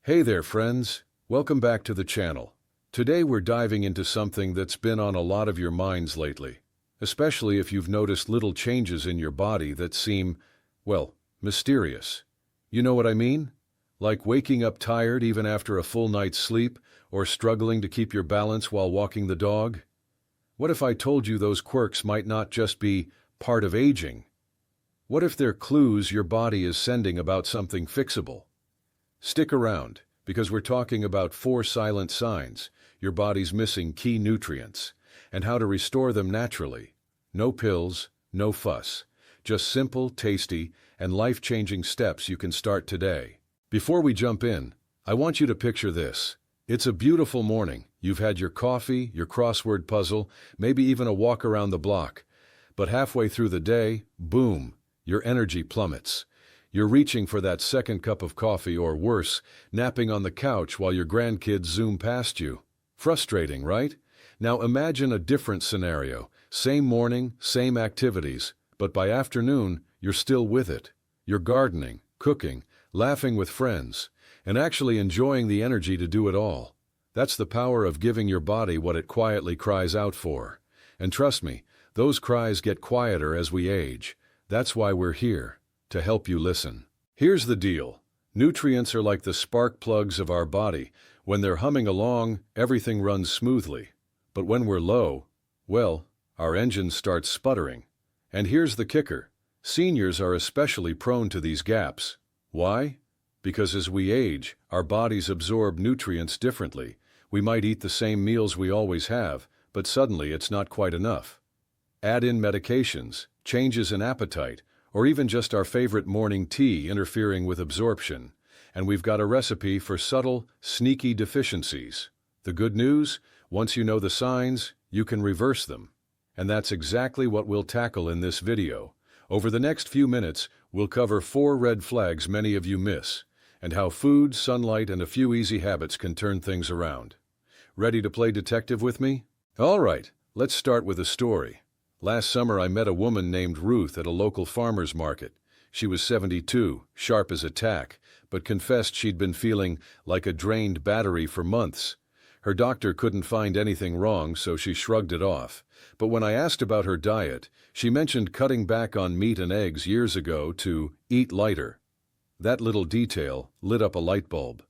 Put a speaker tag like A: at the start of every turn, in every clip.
A: Hey there, friends. Welcome back to the channel. Today we're diving into something that's been on a lot of your minds lately, especially if you've noticed little changes in your body that seem, well, mysterious. You know what I mean? Like waking up tired even after a full night's sleep, or struggling to keep your balance while walking the dog? What if I told you those quirks might not just be part of aging? What if they're clues your body is sending about something fixable? Stick around, because we're talking about 4 silent signs your body's missing key nutrients, and how to restore them naturally. No pills, no fuss. Just simple, tasty, and life-changing steps you can start today. Before we jump in, I want you to picture this. It's a beautiful morning. You've had your coffee, your crossword puzzle, maybe even a walk around the block. But halfway through the day, boom, your energy plummets. You're reaching for that second cup of coffee, or worse, napping on the couch while your grandkids zoom past you. Frustrating, right? Now imagine a different scenario. Same morning, same activities, but by afternoon, you're still with it. You're gardening, cooking, laughing with friends, and actually enjoying the energy to do it all. That's the power of giving your body what it quietly cries out for. And trust me, those cries get quieter as we age. That's why we're here, to help you listen. Here's the deal. Nutrients are like the spark plugs of our body. When they're humming along, everything runs smoothly. But when we're low, well, our engines start sputtering. And here's the kicker. Seniors are especially prone to these gaps. Why? Because as we age, our bodies absorb nutrients differently. We might eat the same meals we always have, but suddenly it's not quite enough. Add in medications, changes in appetite, or even just our favorite morning tea interfering with absorption, and we've got a recipe for subtle, sneaky deficiencies. The good news? Once you know the signs, you can reverse them. And that's exactly what we'll tackle in this video. Over the next few minutes, we'll cover 4 red flags many of you miss, and how food, sunlight, and a few easy habits can turn things around. Ready to play detective with me? All right, let's start with a story. Last summer I met a woman named Ruth at a local farmer's market. She was 72, sharp as a tack, but confessed she'd been feeling like a drained battery for months. Her doctor couldn't find anything wrong, so she shrugged it off. But when I asked about her diet, she mentioned cutting back on meat and eggs years ago to eat lighter. That little detail lit up a light bulb.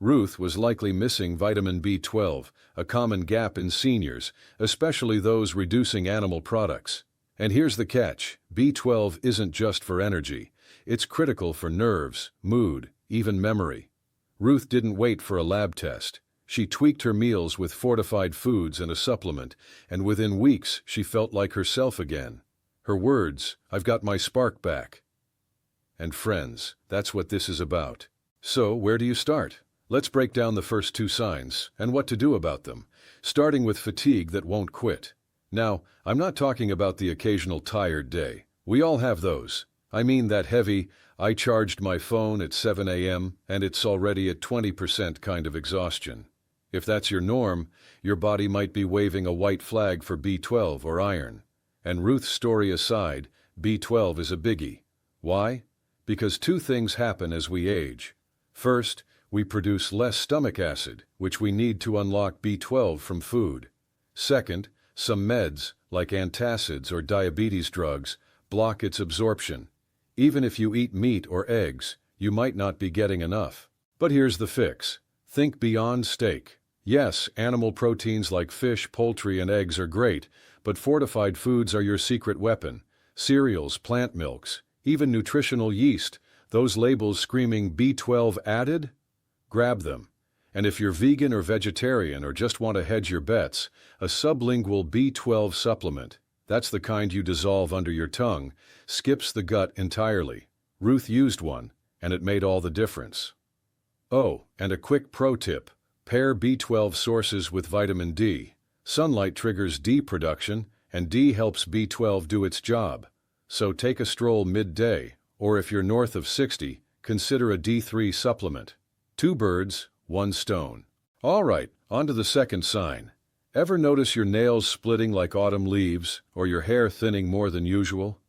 A: Ruth was likely missing vitamin B12, a common gap in seniors, especially those reducing animal products. And here's the catch. B12 isn't just for energy. It's critical for nerves, mood, even memory. Ruth didn't wait for a lab test. She tweaked her meals with fortified foods and a supplement, and within weeks she felt like herself again. Her words, "I've got my spark back." And friends, that's what this is about. So, where do you start? Let's break down the first 2 signs, and what to do about them, starting with fatigue that won't quit. Now, I'm not talking about the occasional tired day. We all have those. I mean that heavy, I charged my phone at 7 a.m. and it's already at 20% kind of exhaustion. If that's your norm, your body might be waving a white flag for B12 or iron. And Ruth's story aside, B12 is a biggie. Why? Because 2 things happen as we age. First, we produce less stomach acid, which we need to unlock B12 from food. Second, some meds, like antacids or diabetes drugs, block its absorption. Even if you eat meat or eggs, you might not be getting enough. But here's the fix. Think beyond steak. Yes, animal proteins like fish, poultry, and eggs are great, but fortified foods are your secret weapon. Cereals, plant milks, even nutritional yeast, those labels screaming B12 added? Grab them. And if you're vegan or vegetarian or just want to hedge your bets, a sublingual B12 supplement, that's the kind you dissolve under your tongue, skips the gut entirely. Ruth used one, and it made all the difference. Oh, and a quick pro tip. Pair B12 sources with vitamin D. Sunlight triggers D production, and D helps B12 do its job. So take a stroll midday, or if you're north of 60, consider a D3 supplement. 2 birds, 1 stone. All right, on to the second sign. Ever notice your nails splitting like autumn leaves, or your hair thinning more than usual?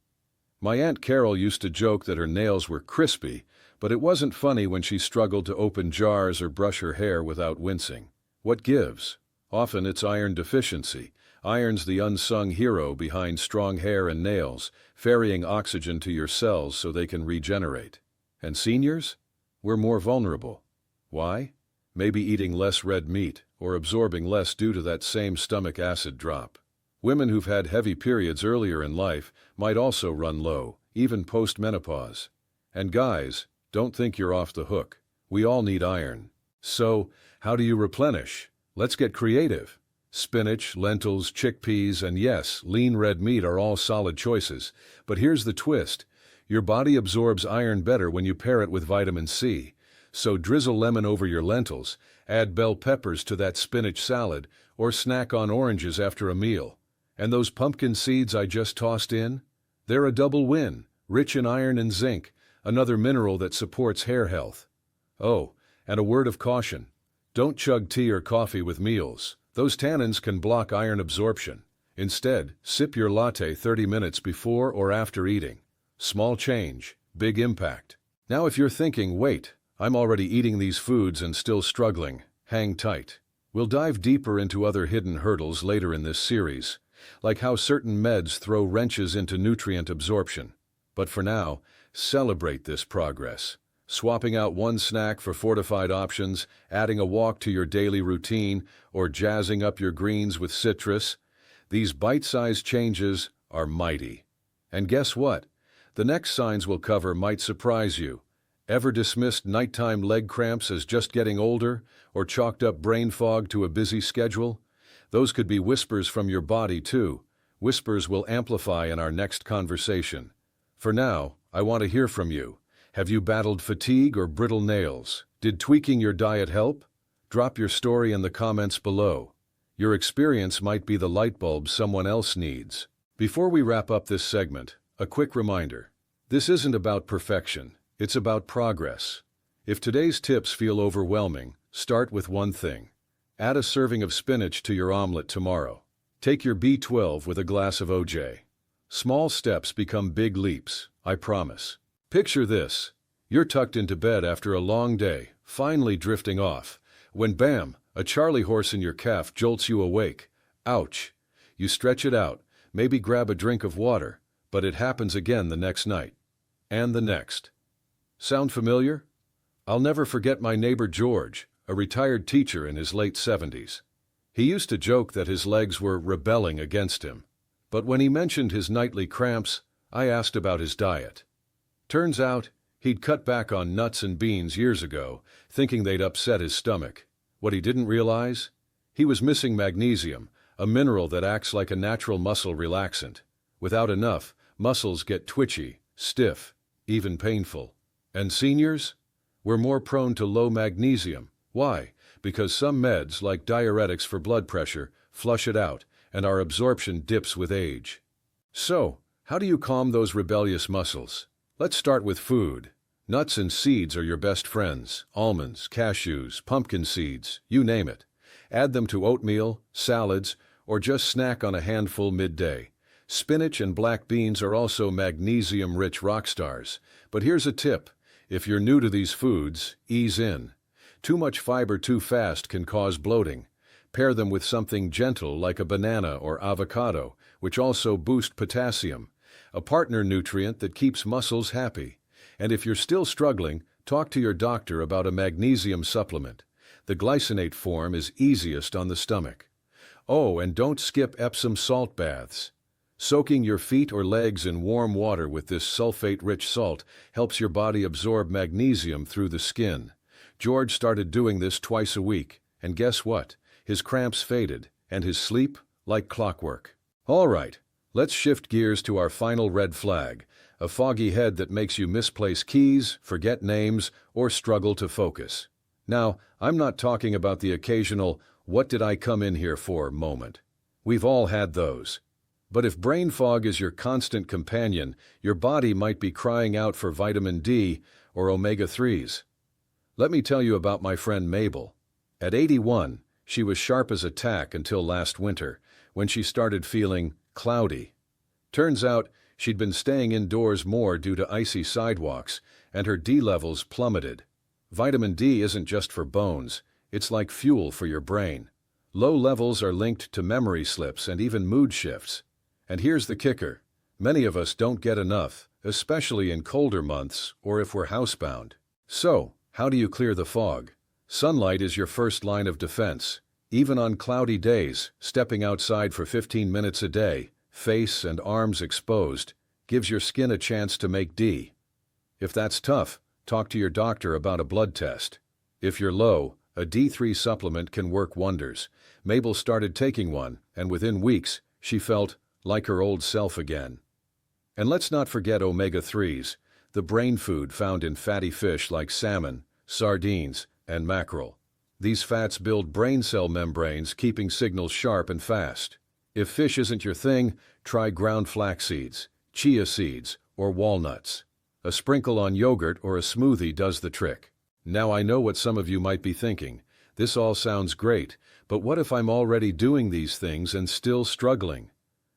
A: My Aunt Carol used to joke that her nails were crispy, But it wasn't funny when she struggled to open jars or brush her hair without wincing. What gives? Often it's iron deficiency. Iron's the unsung hero behind strong hair and nails, ferrying oxygen to your cells so they can regenerate. And seniors? We're more vulnerable. Why? Maybe eating less red meat or absorbing less due to that same stomach acid drop. Women who've had heavy periods earlier in life might also run low, even post-menopause. And guys, don't think you're off the hook. We all need iron. So, how do you replenish? Let's get creative. Spinach, lentils, chickpeas, and yes, lean red meat are all solid choices. But here's the twist. Your body absorbs iron better when you pair it with vitamin C. So drizzle lemon over your lentils, add bell peppers to that spinach salad, or snack on oranges after a meal. And those pumpkin seeds I just tossed in? They're a double win, rich in iron and zinc, another mineral that supports hair health. Oh, and a word of caution. Don't chug tea or coffee with meals. Those tannins can block iron absorption. Instead, sip your latte 30 minutes before or after eating. Small change, big impact. Now if you're thinking, wait, I'm already eating these foods and still struggling, hang tight. We'll dive deeper into other hidden hurdles later in this series, like how certain meds throw wrenches into nutrient absorption. But for now, celebrate this progress. Swapping out one snack for fortified options, adding a walk to your daily routine, or jazzing up your greens with citrus, these bite-sized changes are mighty. And guess what? The next signs we'll cover might surprise you. Ever dismissed nighttime leg cramps as just getting older, or chalked up brain fog to a busy schedule? Those could be whispers from your body too. Whispers will amplify in our next conversation. For now, I want to hear from you. Have you battled fatigue or brittle nails? Did tweaking your diet help? Drop your story in the comments below. Your experience might be the light bulb someone else needs. Before we wrap up this segment, a quick reminder. This isn't about perfection, it's about progress. If today's tips feel overwhelming, start with one thing. Add a serving of spinach to your omelet tomorrow. Take your B12 with a glass of OJ. Small steps become big leaps, I promise. Picture this. You're tucked into bed after a long day, finally drifting off, when bam, a Charlie horse in your calf jolts you awake. Ouch. You stretch it out, maybe grab a drink of water, but it happens again the next night. And the next. Sound familiar? I'll never forget my neighbor George, a retired teacher in his late 70s. He used to joke that his legs were rebelling against him. But when he mentioned his nightly cramps, I asked about his diet. Turns out, he'd cut back on nuts and beans years ago, thinking they'd upset his stomach. What he didn't realize? He was missing magnesium, a mineral that acts like a natural muscle relaxant. Without enough, muscles get twitchy, stiff, even painful. And seniors? We're more prone to low magnesium. Why? Because some meds, like diuretics for blood pressure, flush it out, and our absorption dips with age. So, how do you calm those rebellious muscles? Let's start with food. Nuts and seeds are your best friends. Almonds, cashews, pumpkin seeds, you name it. Add them to oatmeal, salads, or just snack on a handful midday. Spinach and black beans are also magnesium-rich rock stars. But here's a tip. If you're new to these foods, ease in. Too much fiber too fast can cause bloating. Pair them with something gentle like a banana or avocado, which also boost potassium, a partner nutrient that keeps muscles happy. And if you're still struggling, talk to your doctor about a magnesium supplement. The glycinate form is easiest on the stomach. Oh, and don't skip Epsom salt baths. Soaking your feet or legs in warm water with this sulfate-rich salt helps your body absorb magnesium through the skin. George started doing this twice a week, and guess what? His cramps faded, and his sleep, like clockwork. All right, let's shift gears to our final red flag, a foggy head that makes you misplace keys, forget names, or struggle to focus. Now, I'm not talking about the occasional, what did I come in here for moment. We've all had those. But if brain fog is your constant companion, your body might be crying out for vitamin D or omega-3s. Let me tell you about my friend Mabel. At 81, she was sharp as a tack until last winter, when she started feeling cloudy. Turns out, she'd been staying indoors more due to icy sidewalks, and her D levels plummeted. Vitamin D isn't just for bones, it's like fuel for your brain. Low levels are linked to memory slips and even mood shifts. And here's the kicker. Many of us don't get enough, especially in colder months or if we're housebound. So, how do you clear the fog? Sunlight is your first line of defense. Even on cloudy days, stepping outside for 15 minutes a day, face and arms exposed, gives your skin a chance to make D. If that's tough, talk to your doctor about a blood test. If you're low, a D3 supplement can work wonders. Mabel started taking one, and within weeks, she felt like her old self again. And let's not forget omega-3s, the brain food found in fatty fish like salmon, sardines, and mackerel. These fats build brain cell membranes, keeping signals sharp and fast. If fish isn't your thing, try ground flax seeds, chia seeds, or walnuts. A sprinkle on yogurt or a smoothie does the trick. Now I know what some of you might be thinking. This all sounds great, but what if I'm already doing these things and still struggling?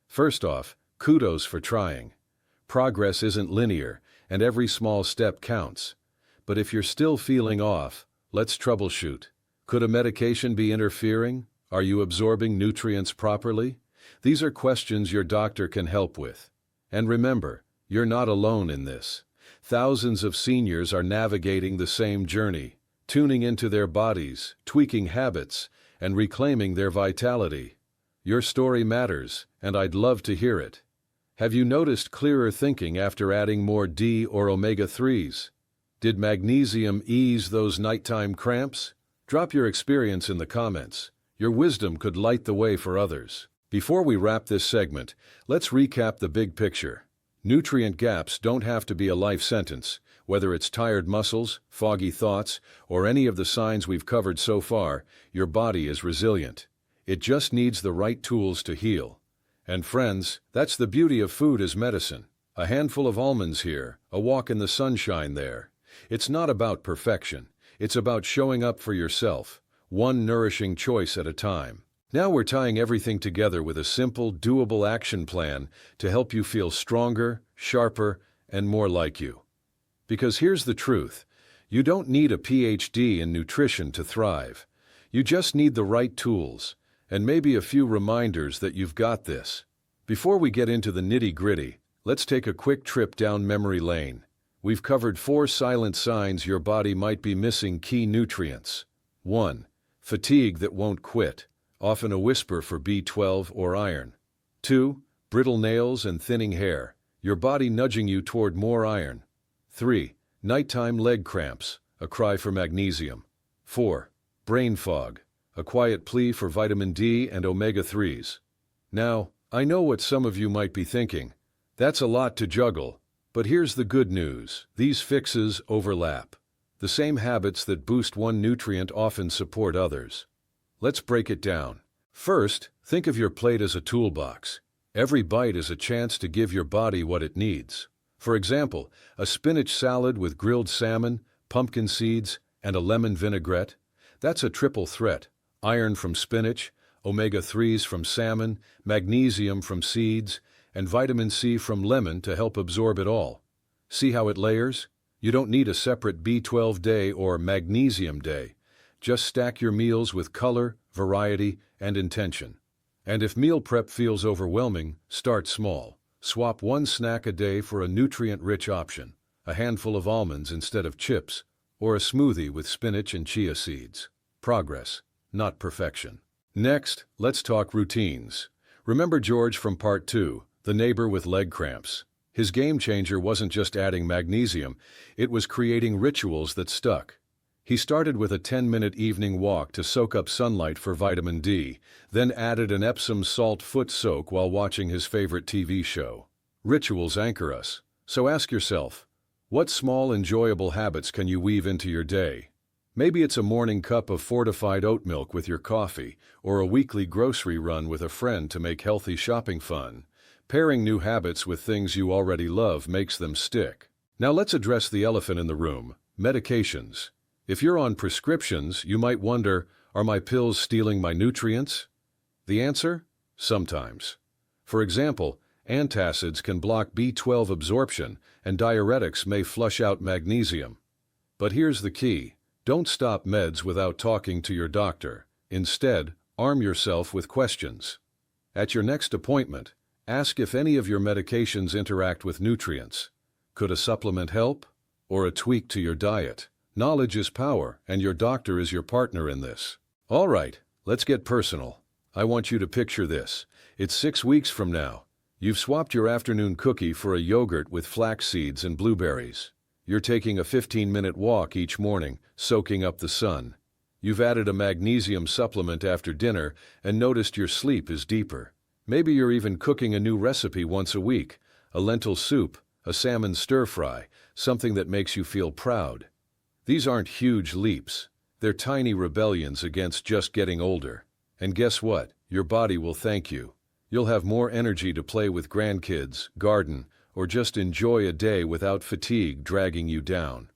A: First off, kudos for trying. Progress isn't linear, and every small step counts. But if you're still feeling off, let's troubleshoot. Could a medication be interfering? Are you absorbing nutrients properly? These are questions your doctor can help with. And remember, you're not alone in this. Thousands of seniors are navigating the same journey, tuning into their bodies, tweaking habits, and reclaiming their vitality. Your story matters, and I'd love to hear it. Have you noticed clearer thinking after adding more D or omega-3s? Did magnesium ease those nighttime cramps? Drop your experience in the comments. Your wisdom could light the way for others. Before we wrap this segment, let's recap the big picture. Nutrient gaps don't have to be a life sentence. Whether it's tired muscles, foggy thoughts, or any of the signs we've covered so far, your body is resilient. It just needs the right tools to heal. And friends, that's the beauty of food as medicine. A handful of almonds here, a walk in the sunshine there. It's not about perfection. It's about showing up for yourself, one nourishing choice at a time. Now we're tying everything together with a simple, doable action plan to help you feel stronger, sharper, and more like you. Because here's the truth. You don't need a PhD in nutrition to thrive. You just need the right tools, and maybe a few reminders that you've got this. Before we get into the nitty-gritty, let's take a quick trip down memory lane. We've covered 4 silent signs your body might be missing key nutrients. 1. Fatigue that won't quit, often a whisper for B12 or iron. 2. Brittle nails and thinning hair, your body nudging you toward more iron. 3. Nighttime leg cramps, a cry for magnesium. 4. Brain fog, a quiet plea for vitamin D and omega-3s. Now, I know what some of you might be thinking. That's a lot to juggle, but here's the good news. These fixes overlap. The same habits that boost one nutrient often support others. Let's break it down. First, think of your plate as a toolbox. Every bite is a chance to give your body what it needs. For example, a spinach salad with grilled salmon, pumpkin seeds, and a lemon vinaigrette. That's a triple threat. Iron from spinach, omega-3s from salmon, magnesium from seeds, and vitamin C from lemon to help absorb it all. See how it layers? You don't need a separate B12 day or magnesium day. Just stack your meals with color, variety, and intention. And if meal prep feels overwhelming, start small. Swap one snack a day for a nutrient-rich option, a handful of almonds instead of chips, or a smoothie with spinach and chia seeds. Progress, not perfection. Next, let's talk routines. Remember George from Part 2, the neighbor with leg cramps. His game changer wasn't just adding magnesium, it was creating rituals that stuck. He started with a 10-minute evening walk to soak up sunlight for vitamin D, then added an Epsom salt foot soak while watching his favorite TV show. Rituals anchor us, so ask yourself, what small enjoyable habits can you weave into your day? Maybe it's a morning cup of fortified oat milk with your coffee, or a weekly grocery run with a friend to make healthy shopping fun. Pairing new habits with things you already love makes them stick. Now let's address the elephant in the room, medications. If you're on prescriptions, you might wonder, are my pills stealing my nutrients? The answer? Sometimes. For example, Antacids can block B12 absorption, and diuretics may flush out magnesium. But here's the key. Don't stop meds without talking to your doctor. Instead, arm yourself with questions. At your next appointment, ask if any of your medications interact with nutrients. Could a supplement help? Or a tweak to your diet? Knowledge is power, and your doctor is your partner in this. All right, let's get personal. I want you to picture this. It's 6 weeks from now. You've swapped your afternoon cookie for a yogurt with flax seeds and blueberries. You're taking a 15-minute walk each morning, soaking up the sun. You've added a magnesium supplement after dinner and noticed your sleep is deeper. Maybe you're even cooking a new recipe once a week, a lentil soup, a salmon stir-fry, something that makes you feel proud. These aren't huge leaps. They're tiny rebellions against just getting older. And guess what? Your body will thank you. You'll have more energy to play with grandkids, garden, or just enjoy a day without fatigue dragging you down.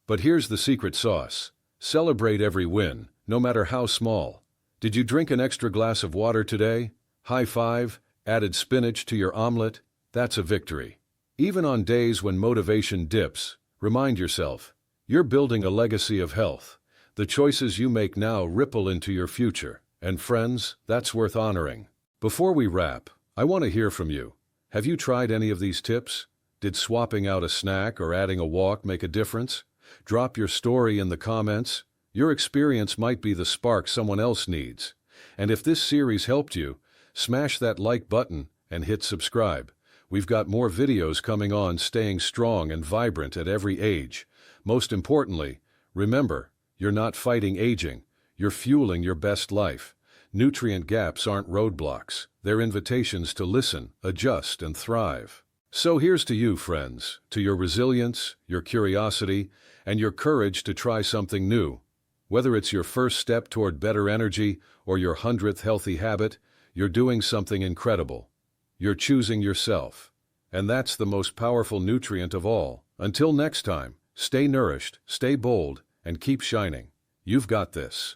A: But here's the secret sauce. Celebrate every win, no matter how small. Did you drink an extra glass of water today? High five? Added spinach to your omelet? That's a victory. Even on days when motivation dips, remind yourself, you're building a legacy of health. The choices you make now ripple into your future. And friends, that's worth honoring. Before we wrap, I want to hear from you. Have you tried any of these tips? Did swapping out a snack or adding a walk make a difference? Drop your story in the comments. Your experience might be the spark someone else needs. And if this series helped you, smash that like button and hit subscribe. We've got more videos coming on staying strong and vibrant at every age. Most importantly, remember, you're not fighting aging. You're fueling your best life. Nutrient gaps aren't roadblocks. They're invitations to listen, adjust, and thrive. So here's to you, friends, to your resilience, your curiosity, and your courage to try something new. Whether it's your first step toward better energy or your 100th healthy habit, you're doing something incredible. You're choosing yourself. And that's the most powerful nutrient of all. Until next time, stay nourished, stay bold, and keep shining. You've got this.